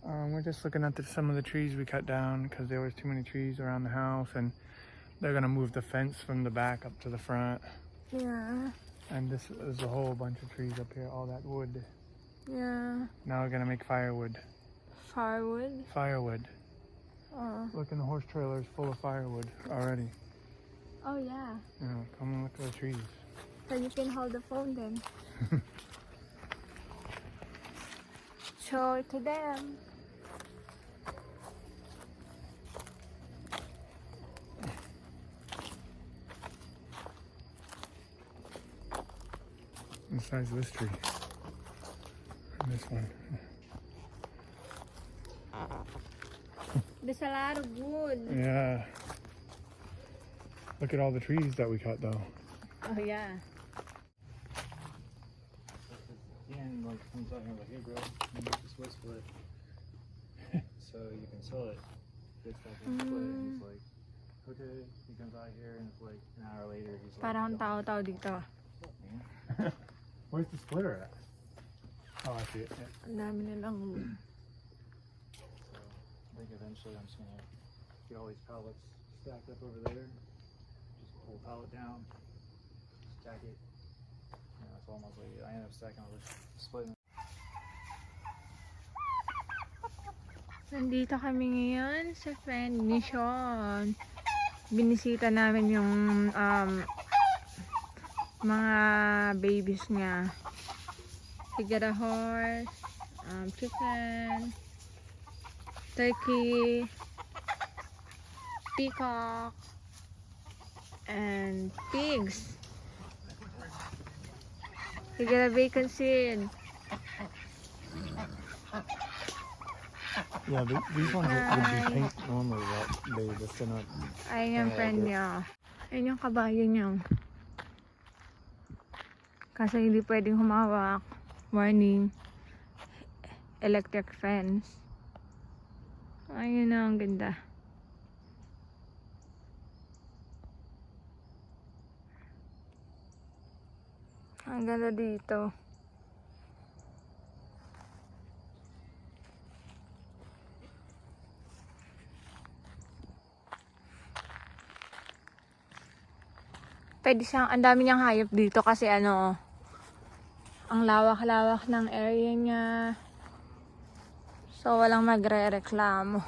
We're just looking at some of the trees we cut down because there was too many trees around the house, and they're gonna move the fence from the back up to the front. Yeah. And this is a whole bunch of trees up here, all that wood. Yeah. Now we're gonna make firewood. Firewood? Firewood. Oh. Look, in the horse trailer is full of firewood already. Oh yeah. Yeah, come and look at the trees. So you can hold the phone then. Show it to them. The size of this tree. And this one. There's a lot of wood. Yeah. Look at all the trees that we cut though. Oh yeah. And like comes out here like, hey bro, you make this wood split. So you can sell it. It's like a split. And he's like, okay. He comes out here and it's like an hour later he's like, Parang tao-tao dito. man. Where's the splitter at? Oh, I see it. Yeah. Ang dami nilang So I think eventually I'm just gonna get all these pallets stacked up over there. Just pull a pallet down, stack it. And that's almost like I end up stacking all this splitting. Nandito kami ngayon sa friend ni Sean. Binisita namin yung mga babies niya. We got a horse, chicken, turkey, peacock, and pigs. We got a bacon seed. Yeah, these ones would be pink normally, but they just not. Ayun yung friend niya. Ayun yung kabayo niya. Kasi hindi pwedeng humawak. Warning. Electric fence. Ayun na, ang ganda. Ang ganda dito. Pwede siyang, ang dami niyang hayop dito kasi ano, ang lawak-lawak ng area niya. So, walang magre-reklamo.